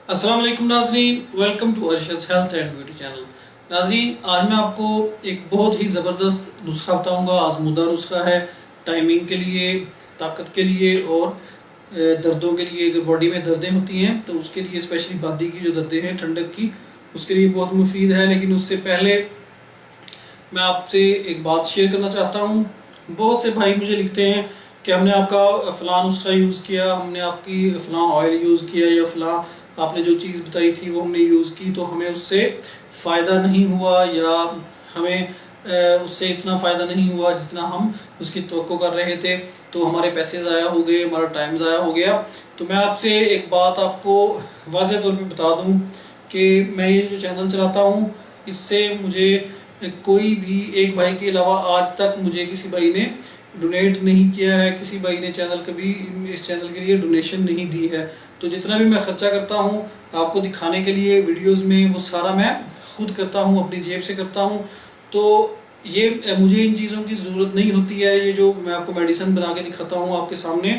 अस्सलाम वालेकुम नाजरीन, welcome to Arshad health and beauty channel. नाजरीन, आज मैं आपको एक बहुत ही ज़बरदस्त नुस्खा बताऊंगा। आजमूदा नुस्खा है टाइमिंग के लिए, ताकत के लिए और दर्दों के लिए। अगर बॉडी में दर्दें होती हैं तो उसके लिए, स्पेशली बादी की जो दर्दें हैं ठंडक की, उसके लिए बहुत मुफीद है। लेकिन उससे पहले मैं आपसे एक बात शेयर करना चाहता हूँ। बहुत से भाई मुझे लिखते हैं कि हमने आपका फ़लाँ नुस्खा यूज़ किया, हमने आपकी फ़लाँ ऑयल यूज़ किया, या फ़लाँ आपने जो चीज़ बताई थी वो हमने यूज़ की, तो हमें उससे फ़ायदा नहीं हुआ, या हमें उससे इतना फ़ायदा नहीं हुआ जितना हम उसकी तवक्को कर रहे थे, तो हमारे पैसे ज़ाया हो गए, हमारा टाइम ज़ाया हो गया। तो मैं आपसे एक बात आपको वाज़ेह तौर पे बता दूं कि मैं ये जो चैनल चलाता हूँ, इससे मुझे कोई भी एक भाई के अलावा आज तक मुझे किसी भाई ने डोनेट नहीं किया है, किसी भाई ने कभी इस चैनल के लिए डोनेशन नहीं दी है। तो जितना भी मैं ख़र्चा करता हूँ आपको दिखाने के लिए वीडियोस में, वो सारा मैं खुद करता हूँ, अपनी जेब से करता हूँ। तो ये मुझे इन चीज़ों की ज़रूरत नहीं होती है। ये जो मैं आपको मेडिसिन बना के दिखाता हूँ आपके सामने,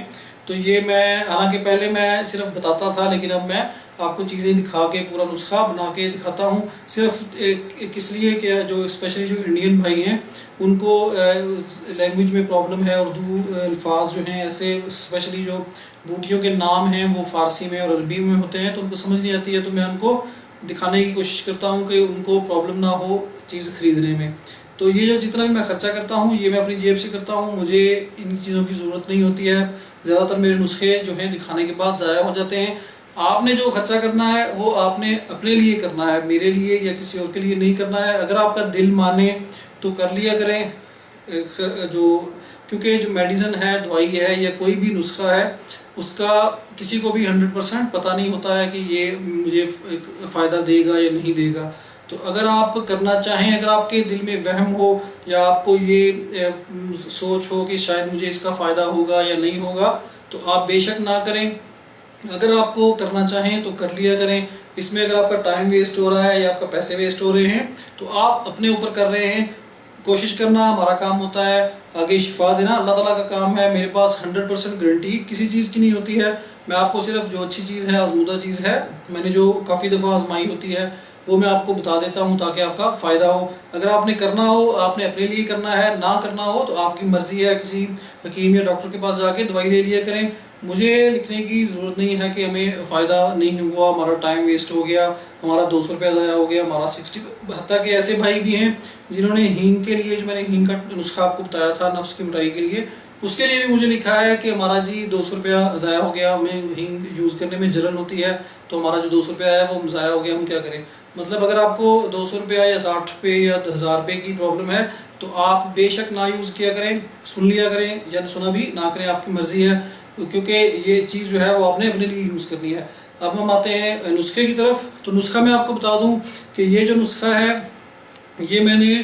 तो ये मैं, हालांकि पहले मैं सिर्फ बताता था, लेकिन अब मैं आपको चीज़ें दिखा के पूरा नुस्खा बना के दिखाता हूँ। सिर्फ किस लिए कि जो स्पेशली जो इंडियन भाई हैं उनको लैंग्वेज में प्रॉब्लम है। उर्दू अल्फाज जो हैं ऐसे, स्पेशली जो बूटियों के नाम हैं वो फ़ारसी में और अरबी में होते हैं, तो उनको समझ नहीं आती है। तो मैं उनको दिखाने की कोशिश करता हूँ कि उनको प्रॉब्लम ना हो चीज़ ख़रीदने में। तो ये जो जितना भी मैं ख़र्चा करता हूँ ये मैं अपनी जेब से करता हूँ, मुझे इन चीज़ों की ज़रूरत नहीं होती है। ज़्यादातर मेरे नुस्खे जो हैं दिखाने के बाद ज़ाया हो जाते हैं। आपने जो खर्चा करना है वो आपने अपने लिए करना है, मेरे लिए या किसी और के लिए नहीं करना है। अगर आपका दिल माने तो कर लिया करें। जो क्योंकि जो मेडिसिन है, दवाई है, या कोई भी नुस्खा है, उसका किसी को भी 100% पता नहीं होता है कि ये मुझे फ़ायदा देगा या नहीं देगा। तो अगर आप करना चाहें, अगर आपके दिल में वहम हो या आपको ये सोच हो कि शायद मुझे इसका फ़ायदा होगा या नहीं होगा, तो आप बेशक ना करें। अगर आपको करना चाहें तो कर लिया करें। इसमें अगर आपका टाइम वेस्ट हो रहा है या आपका पैसे वेस्ट हो रहे हैं तो आप अपने ऊपर कर रहे हैं। कोशिश करना हमारा काम होता है, आगे शिफा देना अल्लाह ताला का काम है। मेरे पास 100% गारंटी किसी चीज़ की नहीं होती है। मैं आपको सिर्फ जो अच्छी चीज़ है, आजमूदा चीज़ है, मैंने जो काफ़ी दफ़ा आजमाई होती है, वो मैं आपको बता देता हूँ ताकि आपका फ़ायदा हो। अगर आपने करना हो, आपने अपने लिए करना है, ना करना हो तो आपकी मर्ज़ी है। किसी हकीम या डॉक्टर के पास जाके दवाई ले लिया करें। मुझे लिखने की ज़रूरत नहीं है कि हमें फ़ायदा नहीं हुआ, हमारा टाइम वेस्ट हो गया, हमारा 200 रुपया ज़ाया हो गया, हमारा 60। हत्ता कि ऐसे भाई भी हैं जिन्होंने हींग के लिए, जो मैंने हींग का नुस्खा आपको बताया था नफ्स की मिटाई के लिए, उसके लिए भी मुझे लिखा है कि हमारा जी 200 रुपया ज़ाया हो गया, हमें हींग यूज़ करने में जलन होती है, तो हमारा जो 200 रुपया है वो ज़ाया हो गया, हम क्या करें। मतलब अगर आपको 200 रुपया या 60 रुपये या 1000 रुपये की प्रॉब्लम है तो आप बेशक ना यूज़ किया करें, सुन लिया करें, या सुना भी ना करें, आपकी मर्ज़ी है, क्योंकि ये चीज़ जो है वो आपने अपने लिए यूज़ करनी है। अब हम आते हैं नुस्खे की तरफ। तो नुस्खा मैं आपको बता दूं कि ये जो नुस्खा है ये मैंने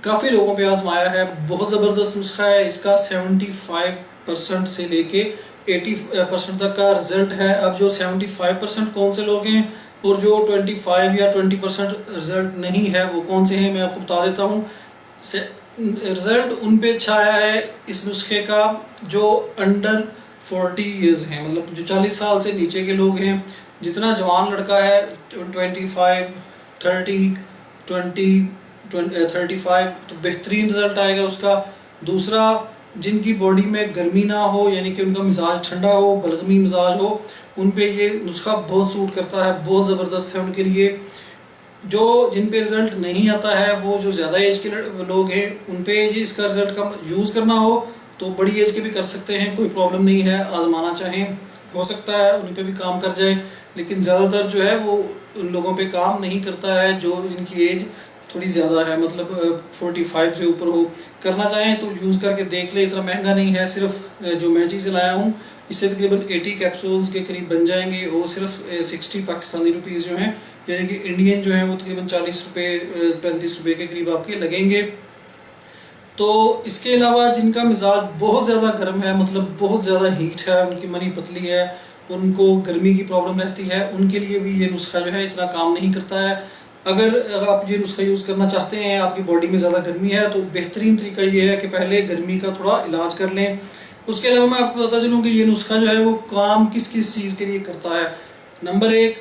काफ़ी लोगों पे आजमाया है। बहुत ज़बरदस्त नुस्खा है। इसका 75% से लेके 80% तक का रिज़ल्ट है। अब जो 75% कौन से लोग हैं और जो 25 या 20% रिज़ल्ट नहीं है वो कौन से हैं, मैं आपको बता देता हूँ। रिज़ल्ट उन पे छाया है इस नुस्खे का जो अंडर 40 ईयर्स हैं, मतलब जो 40 साल से नीचे के लोग हैं। जितना जवान लड़का है 25, 30, 20, 35, तो बेहतरीन रिज़ल्ट आएगा उसका। दूसरा, जिनकी बॉडी में गर्मी ना हो, यानी कि उनका मिजाज ठंडा हो, बलगमी मिजाज हो, उन पे ये नुस्खा बहुत सूट करता है, बहुत ज़बरदस्त है उनके लिए। जो जिन पे रिज़ल्ट नहीं आता है, वो जो ज़्यादा एज के लोग हैं, उन पे ये इसका रिज़ल्ट कम यूज़ करना हो तो बड़ी एज के भी कर सकते हैं, कोई प्रॉब्लम नहीं है। आजमाना चाहें हो सकता है उन पे भी काम कर जाए, लेकिन ज़्यादातर जो है वो उन लोगों पे काम नहीं करता है जो जिनकी एज थोड़ी ज़्यादा है, मतलब 45 से ऊपर हो। करना चाहें तो यूज़ करके देख ले, इतना महंगा नहीं है। सिर्फ जो मैं चीज़ें लाया हूँ इससे तकरीबन 80 कैप्सूल्स के करीब बन जाएंगे। वो सिर्फ 60 पाकिस्तानी रुपीज़ जो हैं, यानी कि इंडियन जो है वो तकरीबन 40 रुपये 35 रुपये के करीब आपके लगेंगे। तो इसके अलावा जिनका मिजाज बहुत ज़्यादा गर्म है, मतलब बहुत ज़्यादा हीट है, उनकी मनी पतली है, उनको गर्मी की प्रॉब्लम रहती है, उनके लिए भी ये नुस्खा जो है इतना काम नहीं करता है। अगर आप ये नुस्खा यूज़ करना चाहते हैं, आपकी बॉडी में ज़्यादा गर्मी है, तो बेहतरीन तरीका ये है कि पहले गर्मी का थोड़ा इलाज कर लें। उसके अलावा मैं आपको बताता चलूँ कि ये नुस्खा जो है वो काम किस किस चीज़ के लिए करता है। नंबर 1,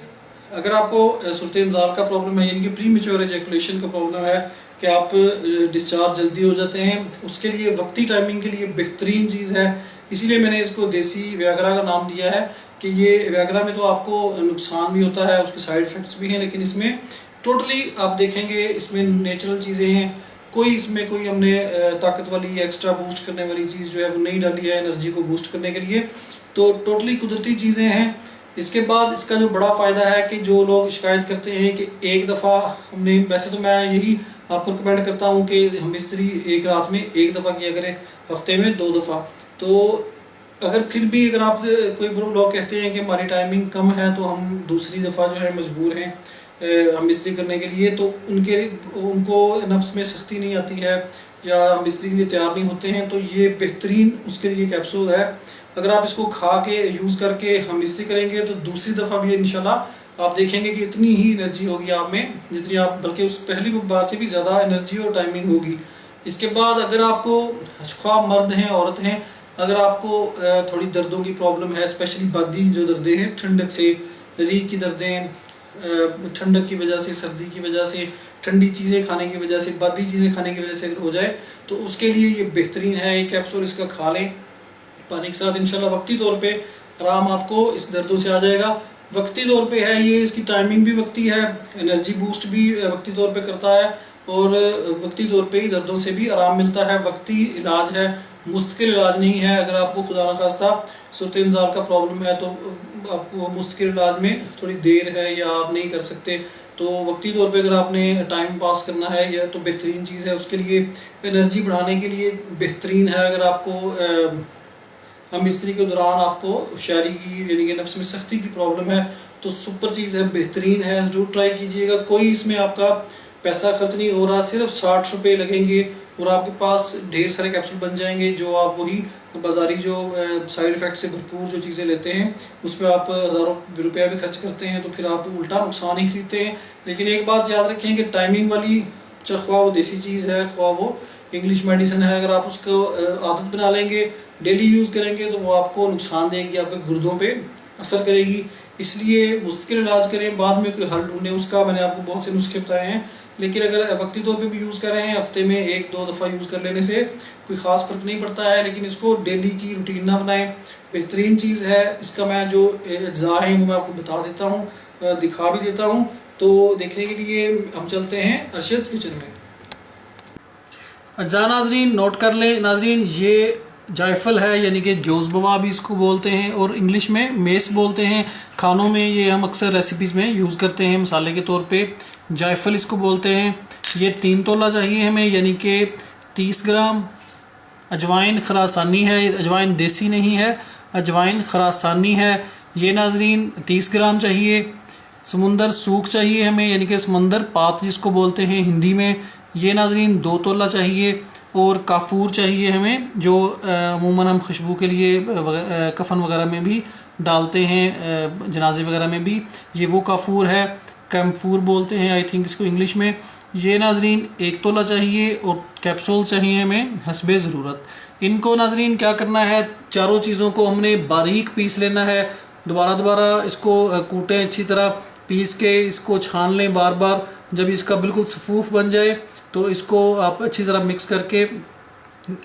अगर आपको सूरत इंज़ाल का प्रॉब्लम है, यानी कि प्री मेच्योर एजैकुलेशन का प्रॉब्लम है कि आप डिस्चार्ज जल्दी हो जाते हैं, उसके लिए वक्ती टाइमिंग के लिए बेहतरीन चीज़ है। इसीलिए मैंने इसको देसी व्याग्रा का नाम दिया है कि ये व्याग्रा में तो आपको नुकसान भी होता है, उसके साइड इफ़ेक्ट्स भी हैं, लेकिन इसमें टोटली आप देखेंगे इसमें नेचुरल चीज़ें हैं। कोई इसमें कोई हमने ताकत वाली एक्स्ट्रा बूस्ट करने वाली चीज़ जो है वो नहीं डाली है एनर्जी को बूस्ट करने के लिए, तो टोटली कुदरती चीज़ें हैं। इसके बाद इसका जो बड़ा फ़ायदा है कि जो लोग शिकायत करते हैं कि एक दफ़ा हमने, वैसे तो मैं यही आपको रिकमेंड करता हूँ कि हम मिस्त्री एक रात में एक दफ़ा किया करें, हफ्ते में 2 दफ़ा। तो अगर फिर भी अगर आप कोई लोग कहते हैं कि हमारी टाइमिंग कम है तो हम दूसरी दफ़ा जो है मजबूर हैं हम मिस्त्री करने के लिए, तो उनको नफ्स में सख्ती नहीं आती है या हम मिस्त्री के लिए तैयार नहीं होते हैं, तो ये बेहतरीन उसके लिए कैप्सूल है। अगर आप इसको खा के यूज़ करके हम मिस्त्री करेंगे तो दूसरी दफ़ा भी इंशाल्लाह आप देखेंगे कि इतनी ही एनर्जी होगी आप में जितनी आप, बल्कि उस पहली बार से भी ज़्यादा एनर्जी और टाइमिंग होगी। इसके बाद अगर आपको ख्वाह मर्द हैं औरत हैं, अगर आपको थोड़ी दर्दों की प्रॉब्लम है, स्पेशली बदी जो दर्दें हैं ठंडक से, रीढ़ की दर्दें ठंडक की वजह से, सर्दी की वजह से, ठंडी चीज़ें खाने की वजह से, बादी चीज़ें खाने की वजह से अगर हो जाए तो उसके लिए ये बेहतरीन है। ये कैप्सूल इसका खा लें पानी के साथ, इंशाल्लाह वक्ती तौर पे आराम आपको इस दर्दों से आ जाएगा। वक्ती तौर पे है ये, इसकी टाइमिंग भी वक्ती है, एनर्जी बूस्ट भी वक्ती तौर पे करता है और वक्ती तौर पे ही दर्दों से भी आराम मिलता है। वक्ती इलाज है, मुस्तकिल इलाज नहीं है। अगर आपको खुदा न खास्ता सूरत इंज़ाल का प्रॉब्लम है तो आपको मुस्तकिल इलाज में थोड़ी देर है या आप नहीं कर सकते, तो वक्ती तौर पे अगर आपने टाइम पास करना है या तो बेहतरीन चीज़ है। उसके लिए एनर्जी बढ़ाने के लिए बेहतरीन है। अगर आपको हम मिस्त्री के दौरान आपको शायरी की यानी कि नफ्स में सख्ती की प्रॉब्लम है तो सुपर चीज़ है, बेहतरीन है, ज़रूर ट्राई कीजिएगा। कोई इसमें आपका पैसा खर्च नहीं हो रहा, सिर्फ 60 रुपये लगेंगे और आपके पास ढेर सारे कैप्सूल बन जाएंगे, जो आप वही बाज़ारी जो साइड इफ़ेक्ट से भरपूर जो चीज़ें लेते हैं उस पर आप हज़ारों रुपया भी खर्च करते हैं, तो फिर आप उल्टा नुकसान ही खरीदते हैं। लेकिन एक बात याद रखें कि टाइमिंग वाली ख्वाह वो देसी चीज़ है, ख्वाह वो इंग्लिश मेडिसिन है, अगर आप उसको आदत बना लेंगे, डेली यूज़ करेंगे तो वो आपको नुकसान देगी, आपके गुर्दों पे असर करेगी। इसलिए मुस्तकिल इलाज करें, बाद में कोई हल ढूंढें उसका। मैंने आपको बहुत से नुस्खे बताए हैं, लेकिन अगर वक्ती तौर पे भी यूज़ कर रहे हैं, हफ्ते में 1-2 दफ़ा यूज़ कर लेने से कोई ख़ास फ़र्क नहीं पड़ता है, लेकिन इसको डेली की रूटीन ना बनाएं। बेहतरीन चीज़ है। इसका मैं जो अज्जा हैं वो मैं आपको बता देता हूँ, दिखा भी देता हूँ। तो देखने के लिए हम चलते हैं अरशद किचन में। अज्जा नाजरीन नोट कर लें नाजरीन, ये जायफल है यानी कि जोज़बवा भी इसको बोलते हैं और इंग्लिश में मेस बोलते हैं। खानों में ये हम अक्सर रेसिपीज़ में यूज़ करते हैं मसाले के तौर पे, जायफल इसको बोलते हैं। ये 3 तोला चाहिए हमें यानी कि 30 ग्राम। अजवाइन खरासानी है, अजवाइन देसी नहीं है, अजवाइन खरासानी है। ये नाजरीन 30 ग्राम चाहिए। समुंदर सूख चाहिए हमें यानी कि समंदर पात जिसको बोलते हैं हिंदी में, ये नाजरीन 2 तोला चाहिए। और काफूर चाहिए हमें, जो अमूमन हम खुशबू के लिए कफन वगैरह में भी डालते हैं, जनाजे वगैरह में भी, ये वो काफूर है, कैम्फूर बोलते हैं आई थिंक इसको इंग्लिश में। ये नाजरीन 1 तोला चाहिए और कैप्सूल चाहिए हमें हस्बे ज़रूरत। इनको नाजरीन क्या करना है, चारों चीज़ों को हमने बारीक पीस लेना है। दोबारा इसको कूटें, अच्छी तरह पीस के इसको छान लें बार बार। जब इसका बिल्कुल सफूफ बन जाए तो इसको आप अच्छी तरह मिक्स करके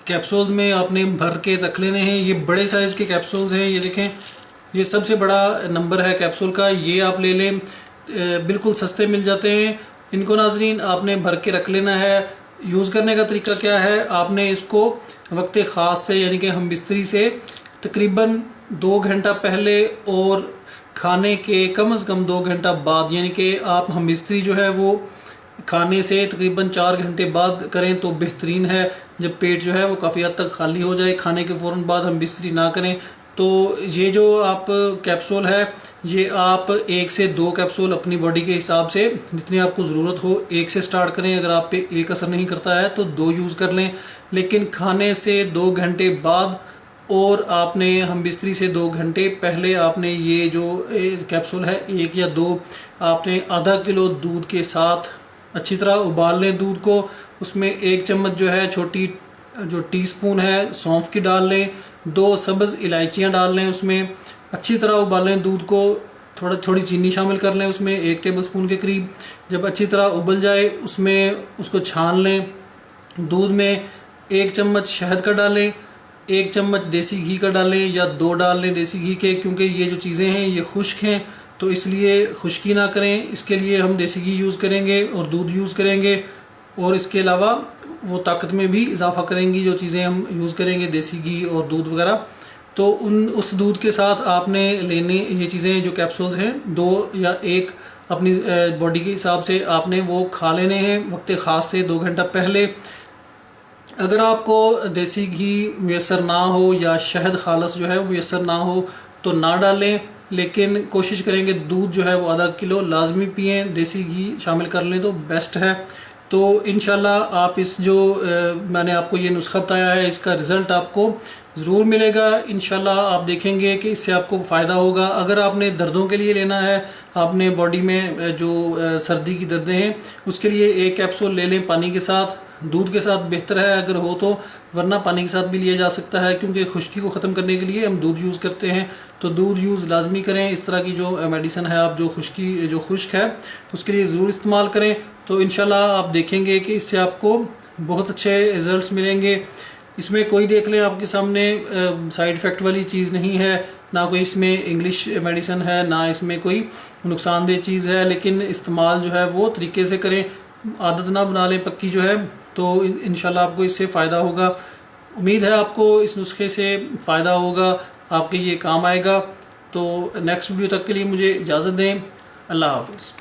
कैप्सूल्स में आपने भर के रख लेने हैं। ये बड़े साइज़ के कैप्सूल्स हैं, ये देखें, ये सबसे बड़ा नंबर है कैप्सूल का, ये आप ले लें, बिल्कुल सस्ते मिल जाते हैं। इनको नाजरीन आपने भर के रख लेना है। यूज़ करने का तरीका क्या है, आपने इसको वक्त ख़ास से यानी कि हम बिस्तरी से तकरीबन 2 घंटा पहले और खाने के कम से कम 2 घंटा बाद, यानी कि आप हम बिस्तरी जो है वो खाने से तकरीबन 4 घंटे बाद करें तो बेहतरीन है। जब पेट जो है वो काफ़ी हद तक खाली हो जाए, खाने के फ़ौरन बाद हम बिस्तरी ना करें। तो ये जो आप कैप्सूल है ये आप 1 से 2 कैप्सूल अपनी बॉडी के हिसाब से जितनी आपको ज़रूरत हो 1 से स्टार्ट करें। अगर आप पे 1 असर नहीं करता है तो 2 यूज़ कर लें, लेकिन खाने से 2 घंटे बाद और आपने हम बिस्तरी से 2 घंटे पहले आपने ये जो कैप्सूल है 1 या 2 आपने आधा किलो दूध के साथ अच्छी तरह उबाल लें दूध को। उसमें 1 चम्मच जो है छोटी जो टीस्पून है सौंफ की डाल लें, 2 सब्ज़ इलायचियाँ डाल लें, उसमें अच्छी तरह उबालें दूध को। थोड़ी चीनी शामिल कर लें उसमें 1 टेबलस्पून के करीब। जब अच्छी तरह उबल जाए उसमें उसको छान लें। दूध में 1 चम्मच शहद का डालें, 1 चम्मच देसी घी का डालें या 2 डाल लें देसी घी के, क्योंकि ये जो चीज़ें हैं ये खुश्क हैं तो इसलिए खुश्की ना करें। इसके लिए हम देसी घी यूज़ करेंगे और दूध यूज़ करेंगे, और इसके अलावा वो ताकत में भी इजाफ़ा करेंगी जो चीज़ें हम यूज़ करेंगे, देसी घी और दूध वगैरह। तो उस दूध के साथ आपने लेने ये चीज़ें जो कैप्सूल्स हैं 2 या 1 अपनी बॉडी के हिसाब से आपने वो खा लेने हैं वक्त ख़ास से 2 घंटा पहले। अगर आपको देसी घी मुयसर ना हो या शहद खालस जो है वो मुयसर ना हो तो ना डालें, लेकिन कोशिश करेंगे दूध जो है वो आधा किलो लाजमी पिएँ, देसी घी शामिल कर लें तो बेस्ट है। तो इंशाल्लाह आप इस जो मैंने आपको ये नुस्खा बताया है इसका रिज़ल्ट आपको ज़रूर मिलेगा। इंशाल्लाह आप देखेंगे कि इससे आपको फ़ायदा होगा। अगर आपने दर्दों के लिए लेना है, आपने बॉडी में जो सर्दी की दर्दें हैं उसके लिए 1 कैप्सूल ले लें पानी के साथ, दूध के साथ बेहतर है अगर हो तो, वरना पानी के साथ भी लिया जा सकता है क्योंकि खुश्की को ख़त्म करने के लिए हम दूध यूज़ करते हैं। तो दूध यूज़ लाजमी करें। इस तरह की जो मेडिसिन है आप जो खुश्क है उसके लिए ज़रूर इस्तेमाल करें। तो इंशाल्लाह आप देखेंगे कि इससे आपको बहुत अच्छे रिज़ल्ट्स मिलेंगे। इसमें कोई देख लें आपके सामने साइड इफ़ेक्ट वाली चीज़ नहीं है, ना कोई इसमें इंग्लिश मेडिसिन है, ना इसमें कोई नुकसानदेह चीज़ है, लेकिन इस्तेमाल जो है वो तरीके से करें, आदत ना बना लें पक्की जो है। तो इंशाल्लाह आपको इससे फ़ायदा होगा। उम्मीद है आपको इस नुस्खे से फ़ायदा होगा, आपके ये काम आएगा। तो नेक्स्ट वीडियो तक के लिए मुझे इजाज़त दें। अल्लाह हाफ़िज़।